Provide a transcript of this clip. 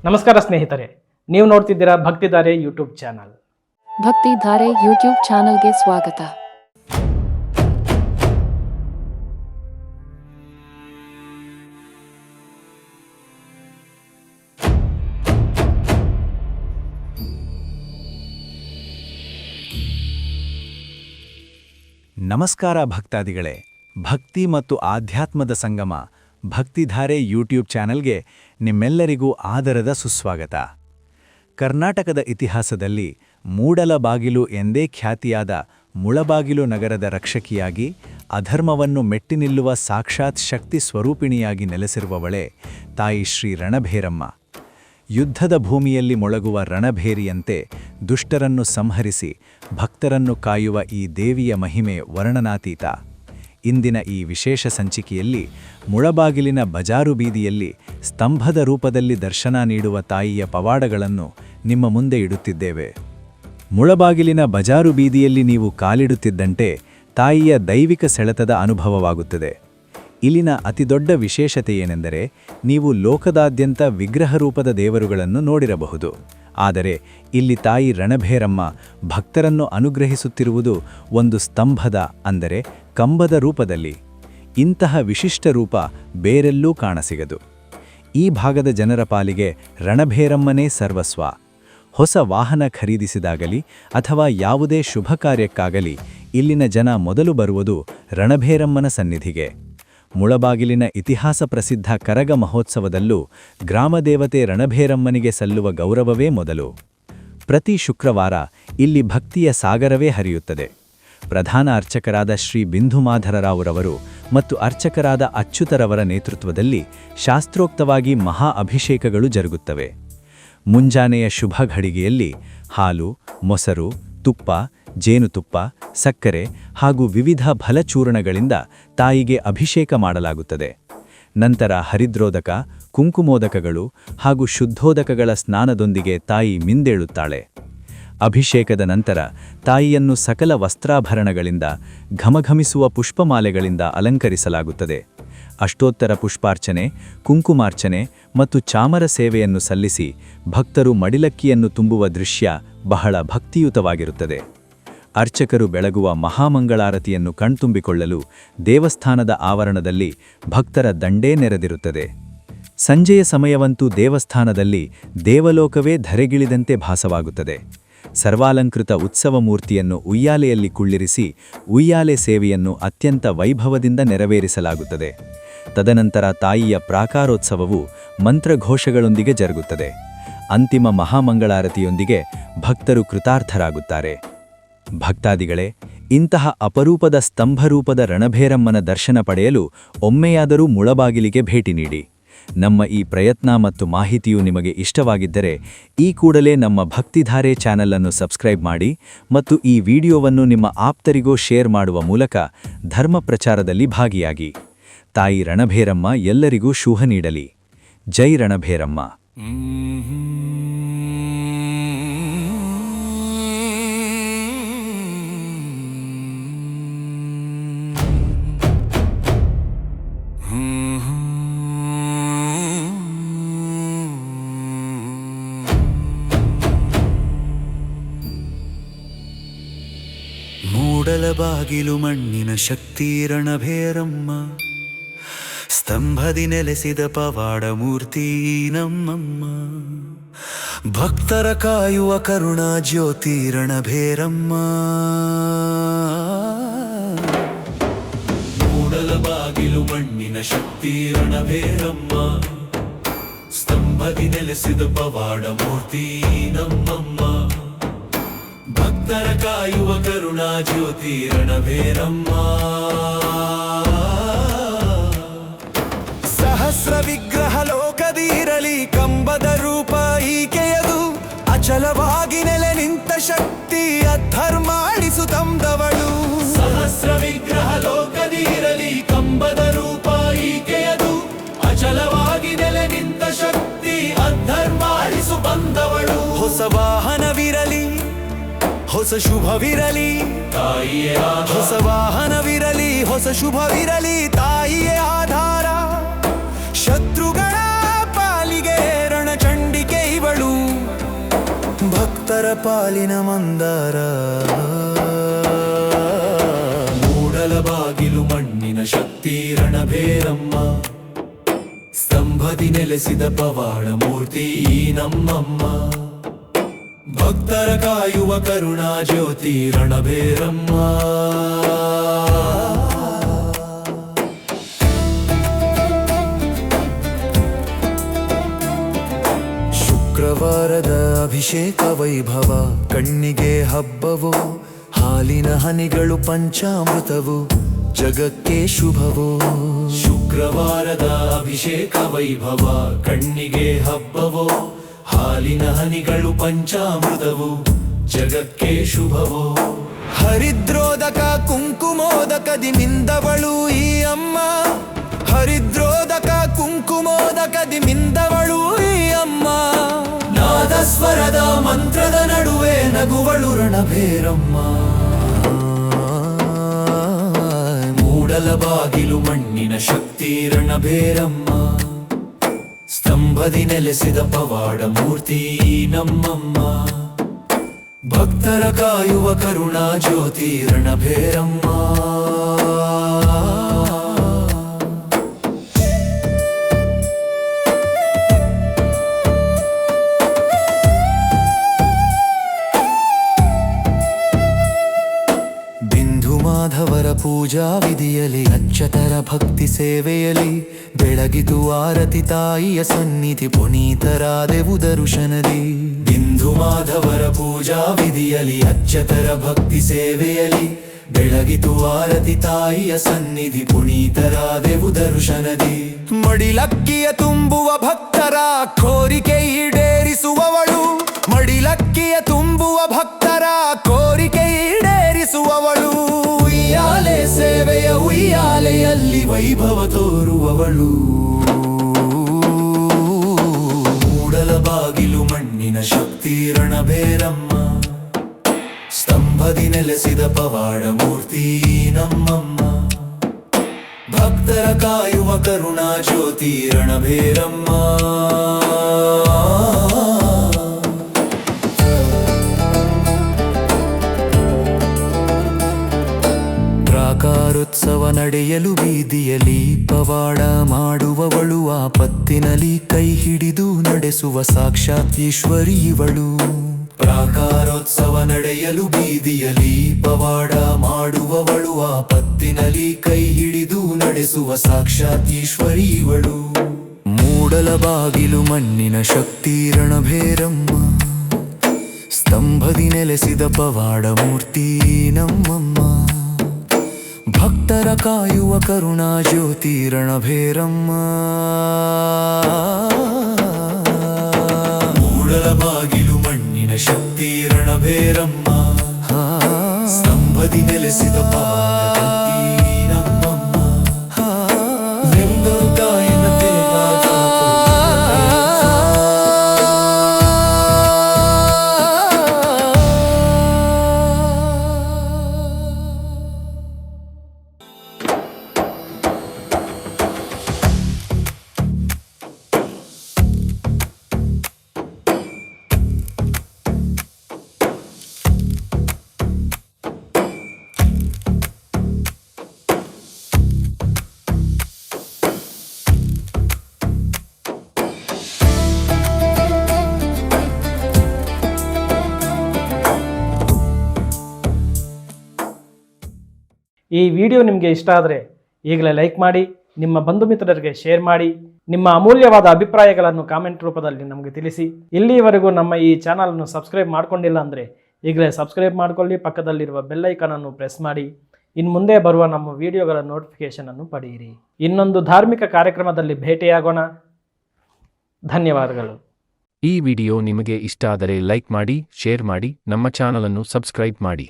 ನಮಸ್ಕಾರ ಸ್ನೇಹಿತರೆ, ನೀವು ನೋಡ್ತಿದ್ದೀರಾ Bhaktidhare YouTube channel. Bhaktidhare YouTube ಚಾನಲ್ಗೆ ಸ್ವಾಗತ. ನಮಸ್ಕಾರ ಭಕ್ತಾದಿಗಳೇ. ಭಕ್ತಿ ಮತ್ತು ಆಧ್ಯಾತ್ಮದ ಸಂಗಮ ಭಕ್ತಿಧಾರೆ ಯೂಟ್ಯೂಬ್ ಚಾನೆಲ್ಗೆ ನಿಮ್ಮೆಲ್ಲರಿಗೂ ಆದರದ ಸುಸ್ವಾಗತ. ಕರ್ನಾಟಕದ ಇತಿಹಾಸದಲ್ಲಿ ಮೂಡಲಬಾಗಿಲು ಎಂದೇ ಖ್ಯಾತಿಯಾದ ಮುಳಬಾಗಿಲು ನಗರದ ರಕ್ಷಕಿಯಾಗಿ ಅಧರ್ಮವನ್ನು ಮೆಟ್ಟಿನಿಲ್ಲುವ ಸಾಕ್ಷಾತ್ ಶಕ್ತಿ ಸ್ವರೂಪಿಣಿಯಾಗಿ ನೆಲೆಸಿರುವವಳೇ ತಾಯಿ ಶ್ರೀ ರಣಭೇರಮ್ಮ. ಯುದ್ಧದ ಭೂಮಿಯಲ್ಲಿ ಮೊಳಗುವ ರಣಭೇರಿಯಂತೆ ದುಷ್ಟರನ್ನು ಸಂಹರಿಸಿ ಭಕ್ತರನ್ನು ಕಾಯುವ ಈ ದೇವಿಯ ಮಹಿಮೆ ವರ್ಣನಾತೀತ. ಇಂದಿನ ಈ ವಿಶೇಷ ಸಂಚಿಕೆಯಲ್ಲಿ ಮುಳಬಾಗಿಲಿನ ಬಜಾರು ಬೀದಿಯಲ್ಲಿ ಸ್ತಂಭದ ರೂಪದಲ್ಲಿ ದರ್ಶನ ನೀಡುವ ತಾಯಿಯ ಪವಾಡಗಳನ್ನು ನಿಮ್ಮ ಮುಂದೆ ಇಡುತ್ತಿದ್ದೇವೆ. ಮುಳಬಾಗಿಲಿನ ಬಜಾರು ಬೀದಿಯಲ್ಲಿ ನೀವು ಕಾಲಿಡುತ್ತಿದ್ದಂತೆ ತಾಯಿಯ ದೈವಿಕ ಸೆಳೆತದ ಅನುಭವವಾಗುತ್ತದೆ. ಇಲ್ಲಿನ ಅತಿದೊಡ್ಡ ವಿಶೇಷತೆ ಏನೆಂದರೆ, ನೀವು ಲೋಕದಾದ್ಯಂತ ವಿಗ್ರಹ ರೂಪದ ದೇವರುಗಳನ್ನು ನೋಡಿರಬಹುದು, ಆದರೆ ಇಲ್ಲಿ ತಾಯಿ ರಣಭೇರಮ್ಮ ಭಕ್ತರನ್ನು ಅನುಗ್ರಹಿಸುತ್ತಿರುವುದು ಒಂದು ಸ್ತಂಭದ ಅಂದರೆ ಕಂಬದ ರೂಪದಲ್ಲಿ. ಇಂತಹ ವಿಶಿಷ್ಟ ರೂಪ ಬೇರೆಲ್ಲೂ ಕಾಣಸಿಗದು. ಈ ಭಾಗದ ಜನರ ಪಾಲಿಗೆ ರಣಭೇರಮ್ಮನೇ ಸರ್ವಸ್ವ. ಹೊಸ ವಾಹನ ಖರೀದಿಸಿದಾಗಲಿ ಅಥವಾ ಯಾವುದೇ ಶುಭ ಕಾರ್ಯಕ್ಕಾಗಲಿ ಇಲ್ಲಿನ ಜನ ಮೊದಲು ಬರುವುದು ರಣಭೇರಮ್ಮನ ಸನ್ನಿಧಿಗೆ. ಮುಳಬಾಗಿಲಿನ ಇತಿಹಾಸ ಪ್ರಸಿದ್ಧ ಕರಗ ಮಹೋತ್ಸವದಲ್ಲೂ ಗ್ರಾಮದೇವತೆ ರಣಭೇರಮ್ಮನಿಗೆ ಸಲ್ಲುವ ಗೌರವವೇ ಮೊದಲು. ಪ್ರತಿ ಶುಕ್ರವಾರ ಇಲ್ಲಿ ಭಕ್ತಿಯ ಸಾಗರವೇ ಹರಿಯುತ್ತದೆ. ಪ್ರಧಾನ ಅರ್ಚಕರಾದ ಶ್ರೀ ಬಿಂದುಮಾಧರರಾವುರವರು ಮತ್ತು ಅರ್ಚಕರಾದ ಅಚ್ಯುತರವರ ನೇತೃತ್ವದಲ್ಲಿ ಶಾಸ್ತ್ರೋಕ್ತವಾಗಿ ಮಹಾ ಅಭಿಷೇಕಗಳು ಜರುಗುತ್ತವೆ. ಮುಂಜಾನೆಯ ಶುಭ ಘಡಿಗೆಯಲ್ಲಿ ಹಾಲು, ಮೊಸರು, ತುಪ್ಪ, ಜೇನುತುಪ್ಪ, ಸಕ್ಕರೆ ಹಾಗೂ ವಿವಿಧ ಫಲಚೂರ್ಣಗಳಿಂದ ತಾಯಿಗೆ ಅಭಿಷೇಕ ಮಾಡಲಾಗುತ್ತದೆ. ನಂತರ ಹರಿದ್ರೋದಕ, ಕುಂಕುಮೋದಕಗಳು ಹಾಗೂ ಶುದ್ಧೋದಕಗಳ ಸ್ನಾನದೊಂದಿಗೆ ತಾಯಿ ಮಿಂದೇಳುತ್ತಾಳೆ. ಅಭಿಷೇಕದ ನಂತರ ತಾಯಿಯನ್ನು ಸಕಲ ವಸ್ತ್ರಾಭರಣಗಳಿಂದ, ಘಮಘಮಿಸುವ ಪುಷ್ಪಮಾಲೆಗಳಿಂದ ಅಲಂಕರಿಸಲಾಗುತ್ತದೆ. ಅಷ್ಟೋತ್ತರ ಪುಷ್ಪಾರ್ಚನೆ, ಕುಂಕುಮಾರ್ಚನೆ ಮತ್ತು ಚಾಮರ ಸೇವೆಯನ್ನು ಸಲ್ಲಿಸಿ ಭಕ್ತರು ಮಡಿಲಕ್ಕಿಯನ್ನು ತುಂಬುವ ದೃಶ್ಯ ಬಹಳ ಭಕ್ತಿಯುತವಾಗಿರುತ್ತದೆ. ಅರ್ಚಕರು ಬೆಳಗುವ ಮಹಾಮಂಗಳಾರತಿಯನ್ನು ಕಣ್ತುಂಬಿಕೊಳ್ಳಲು ದೇವಸ್ಥಾನದ ಆವರಣದಲ್ಲಿ ಭಕ್ತರ ದಂಡೇ ನೆರೆದಿರುತ್ತದೆ. ಸಂಜೆಯ ಸಮಯವಂತೂ ದೇವಸ್ಥಾನದಲ್ಲಿ ದೇವಲೋಕವೇ ಧರೆಗಿಳಿದಂತೆ ಭಾಸವಾಗುತ್ತದೆ. ಸರ್ವಾಲಂಕೃತ ಉತ್ಸವ ಮೂರ್ತಿಯನ್ನು ಉಯ್ಯಾಲೆಯಲ್ಲಿ ಕುಳ್ಳಿರಿಸಿ ಉಯ್ಯಾಲೆ ಸೇವೆಯನ್ನು ಅತ್ಯಂತ ವೈಭವದಿಂದ ನೆರವೇರಿಸಲಾಗುತ್ತದೆ. ತದನಂತರ ತಾಯಿಯ ಪ್ರಾಕಾರೋತ್ಸವವು ಮಂತ್ರಘೋಷಗಳೊಂದಿಗೆ ಜರುಗುತ್ತದೆ. ಅಂತಿಮ ಮಹಾಮಂಗಳಾರತಿಯೊಂದಿಗೆ ಭಕ್ತರು ಕೃತಾರ್ಥರಾಗುತ್ತಾರೆ. ಭಕ್ತಾದಿಗಳೇ, ಇಂತಹ ಅಪರೂಪದ ಸ್ತಂಭರೂಪದ ರಣಭೇರಮ್ಮನ ದರ್ಶನ ಪಡೆಯಲು ಒಮ್ಮೆಯಾದರೂ ಮುಳಬಾಗಿಲಿಗೆ ಭೇಟಿ ನೀಡಿ. ನಮ್ಮ ಈ ಪ್ರಯತ್ನ ಮತ್ತು ಮಾಹಿತಿಯು ನಿಮಗೆ ಇಷ್ಟವಾಗಿದ್ದರೆ ಈ ಕೂಡಲೇ ನಮ್ಮ ಭಕ್ತಿಧಾರೆ ಚಾನಲ್ ಅನ್ನು ಸಬ್ಸ್ಕ್ರೈಬ್ ಮಾಡಿ ಮತ್ತು ಈ ವಿಡಿಯೋವನ್ನು ನಿಮ್ಮ ಆಪ್ತರಿಗೂ ಶೇರ್ ಮಾಡುವ ಮೂಲಕ ಧರ್ಮ ಪ್ರಚಾರದಲ್ಲಿ ಭಾಗಿಯಾಗಿ. ತಾಯಿ ರಣಭೇರಮ್ಮ ಎಲ್ಲರಿಗೂ ಶುಭ ನೀಡಲಿ. ಜೈ ರಣಭೇರಮ್ಮ. ಮೂಡಲಬಾಗಿಲು ಮಣ್ಣಿನ ಶಕ್ತಿ ರಣಭೇರಮ್ಮ, ಸ್ತಂಭದಿ ನೆಲೆಸಿದ ಪವಾಡ ಮೂರ್ತಿ ನಮ್ಮಮ್ಮ. ಭಕ್ತರ ಕಾಯುವ ಕರುಣಾ ಜ್ಯೋತಿ ರಣಭೇರಮ್ಮ. ಮೂಡಲಬಾಗಿಲು ಮಣ್ಣಿನ ಶಕ್ತಿ ರಣಭೇರಮ್ಮ, ಸ್ತಂಭದಿ ನೆಲೆಸಿದ ಪವಾಡ ಮೂರ್ತಿ ನಮ್ಮಮ್ಮ. ಭಕ್ತರ ಕಾಯುವ ಕರುಣಾ ಜ್ಯೋತಿ ರಣಭೇರಮ್ಮ. ಸಹಸ್ರ ವಿಗ್ರಹ ಲೋಕದಿರಲಿ ಕಂಬದ ರೂಪ ಈಕೆಯದು. ಅಚಲವಾಗಿ ನೆಲೆ ನಿಂತ ಶಕ್ತಿ ಅಧರ್ಮಾಡಿಸು ತಂದವಳು. ಸಹಸ್ರ ವಿಗ್ರಹ ಲೋಕದಿರಲಿ ಕಂಬದ ರೂಪ ಈಕೆಯದು. ಅಚಲವಾಗಿ ನೆಲೆ ನಿಂತ ಶಕ್ತಿ ಅಧರ್ಮಾಡಿಸು ಬಂದವಳು. ಹೊಸ ವಾಹನವಿರಲಿ, ಹೊಸ ಶುಭವಿರಲಿ, ತಾಯಿಯೇ ಆಧಾರ. ಹೊಸ ವಾಹನವಿರಲಿ, ಹೊಸ ಶುಭವಿರಲಿ, ತಾಯಿಯೇ ಆಧಾರ. ಶತ್ರುಗಳ ಪಾಲಿಗೆ ರಣಚಂಡಿಕೆ ಭಕ್ತರ ಪಾಲಿನ ಮಂದಾರ. ಮೂಡಲ ಬಾಗಿಲು ಮಣ್ಣಿನ ಶಕ್ತಿ ರಣಭೇರಮ್ಮ, ಸ್ತಂಭದಿ ನೆಲೆಸಿದ ಪವಾಡ ಮೂರ್ತಿ ಈ ನಮ್ಮಮ್ಮ. ಭಕ್ತರ ಕಾಯುವ ಕರುಣಾ ಜ್ಯೋತಿ ರಣಭೇರಮ್ಮ. ಶುಕ್ರವಾರದ ಅಭಿಷೇಕ ವೈಭವ, ಕಣ್ಣಿಗೆ ಹಬ್ಬವು, ಹಾಲಿನ ಹನಿಗಳು ಪಂಚಾಮೃತವು, ಜಗಕ್ಕೆ ಶುಭವು. ಶುಕ್ರವಾರದ ಅಭಿಷೇಕ ವೈಭವ, ಕಣ್ಣಿಗೆ ಹಬ್ಬವೋ, ಹಾಲಿನ ಹನಿಗಳು ಪಂಚಾಮೃತವು, ಜಗಕ್ಕೆ ಶುಭವೋ. ಹರಿದ್ರೋದಕ ಕುಂಕುಮೋದಕದಿ ಮಿಂದವಳು ಈ ಅಮ್ಮ, ಹರಿದ್ರೋದಕ ಕುಂಕುಮೋದಕದಿ ಮಿಂದವಳು ಈ ಅಮ್ಮ. ನಾದಸ್ವರದ ಮಂತ್ರದ ನಡುವೆ ನಗುವಳು ರಣಭೇರಮ್ಮ. ಮೂಡಲ ಬಾಗಿಲು ಮಣ್ಣಿನ ಶಕ್ತಿ ರಣಭೇರಮ್ಮ, ಸ್ತಂಭದಿ ನೆಲೆಸಿದ ಪವಾಡ ಮೂರ್ತಿ ನಮ್ಮಮ್ಮ. ಭಕ್ತರ ಕಾಯುವ ಕರುಣಾ ಜ್ಯೋತಿ ರಣಭೇರಮ್ಮ. ಮಾಧವರ ಪೂಜಾ ವಿಧಿಯಲಿ, ಅಚ್ಚತರ ಭಕ್ತಿ ಸೇವೆಯಲಿ, ಬೆಳಗಿತು ಆರತಿ ತಾಯಿಯ ಸನ್ನಿಧಿ, ಪುನೀತರಾದೆವು ದರ್ಶನದಿ. ಬಿಂದು ಮಾಧವರ ಪೂಜಾ ವಿಧಿಯಲಿ, ಅಚ್ಚತರ ಭಕ್ತಿ ಸೇವೆಯಲಿ, ಬೆಳಗಿತು ಆರತಿ ತಾಯಿಯ ಸನ್ನಿಧಿ, ಪುನೀತರಾದೆವು ದರ್ಶನದಿ. ಮಡಿಲಕ್ಕಿಯ ತುಂಬುವ ಭಕ್ತರ ಕೋರಿಕೆ ಈಡೇರಿಸುವವಳು, ಮಡಿಲಕ್ಕಿಯ ತುಂಬುವ ಭಕ್ತರ ಕೋರಿಕೆ ಈಡೇರಿಸುವವಳು. ಉಯ್ಯಾಲೆ ಸೇವೆಯ ಉಯ್ಯಾಲೆಯಲ್ಲಿ ವೈಭವ ತೋರುವವಳು. ಮೂಡಲ ಬಾಗಿಲು ಮಣ್ಣಿನ ಶಕ್ತಿ ರಣಭೇರಮ್ಮ, ಸ್ತಂಭದಿ ನೆಲೆಸಿದ ಪವಾಡ ಮೂರ್ತಿ ನಮ್ಮಮ್ಮ. ಭಕ್ತರ ಕಾಯುವ ಕರುಣಾ ಜ್ಯೋತಿ ರಣಭೇರಮ್ಮ. ಪ್ರಾಕಾರೋತ್ಸವ ನಡೆಯಲು ಬೀದಿಯಲಿ, ಪವಾಡ ಮಾಡುವವಳು, ಆಪತ್ತಿನಲ್ಲಿ ಕೈ ಹಿಡಿದು ನಡೆಸುವ ಸಾಕ್ಷಾತ್ ಈಶ್ವರಿ ಇವಳು. ಪ್ರಾಕಾರೋತ್ಸವ ನಡೆಯಲು ಬೀದಿಯಲಿ, ಪವಾಡ ಮಾಡುವವಳು, ಆಪತ್ತಿನಲ್ಲಿ ಕೈ ಹಿಡಿದು ನಡೆಸುವ ಸಾಕ್ಷಾತ್ ಈಶ್ವರಿ ಇವಳು. ಮೂಡಲ ಬಾಗಿಲು ಮಣ್ಣಿನ ಶಕ್ತಿ ರಣಭೇರಮ್ಮ, ಸ್ತಂಭದಿ ನೆಲೆಸಿದ ಪವಾಡ ಮೂರ್ತಿ ನಮ್ಮಮ್ಮ. ಭಕ್ತರ ಕಾಯುವ ಕರುಣಾ ಜ್ಯೋತಿ ರಣಭೇರಮ್ಮ. ಮೂಡಲ ಬಾಗಿಲು ಮಣ್ಣಿನ ಶಕ್ತಿ ರಣಭೇರಮ್ಮ, ಸ್ತಂಭದಿ ನೆಲೆಸಿದ ಪವಾಡ ಮೂರ್ತಿ ನಮ್ಮಮ್ಮ. ವೆಂದರು ಕಾಯನ ದೇವಾದ ಈ ವಿಡಿಯೋ ನಿಮಗೆ ಇಷ್ಟ ಆದರೆ ಈಗಲೇ ಲೈಕ್ ಮಾಡಿ, ನಿಮ್ಮ ಬಂಧು ಮಿತ್ರರಿಗೆ ಶೇರ್ ಮಾಡಿ, ನಿಮ್ಮ ಅಮೂಲ್ಯವಾದ ಅಭಿಪ್ರಾಯಗಳನ್ನು ಕಾಮೆಂಟ್ ರೂಪದಲ್ಲಿ ನಮಗೆ ತಿಳಿಸಿ. ಇಲ್ಲಿವರೆಗೂ ನಮ್ಮ ಈ ಚಾನಲನ್ನು ಸಬ್ಸ್ಕ್ರೈಬ್ ಮಾಡ್ಕೊಂಡಿಲ್ಲ ಅಂದರೆ ಈಗಲೇ ಸಬ್ಸ್ಕ್ರೈಬ್ ಮಾಡಿಕೊಳ್ಳಿ, ಪಕ್ಕದಲ್ಲಿರುವ ಬೆಲ್ ಐಕಾನನ್ನು ಪ್ರೆಸ್ ಮಾಡಿ. ಇನ್ನು ಮುಂದೆ ಬರುವ ನಮ್ಮ ವಿಡಿಯೋಗಳ ನೋಟಿಫಿಕೇಶನ್ ಅನ್ನು ಪಡೆಯಿರಿ. ಇನ್ನೊಂದು ಧಾರ್ಮಿಕ ಕಾರ್ಯಕ್ರಮದಲ್ಲಿ ಭೇಟಿಯಾಗೋಣ. ಧನ್ಯವಾದಗಳು. ಈ ವಿಡಿಯೋ ನಿಮಗೆ ಇಷ್ಟ ಆದರೆ ಲೈಕ್ ಮಾಡಿ, ಶೇರ್ ಮಾಡಿ, ನಮ್ಮ ಚಾನಲನ್ನು ಸಬ್ಸ್ಕ್ರೈಬ್ ಮಾಡಿ.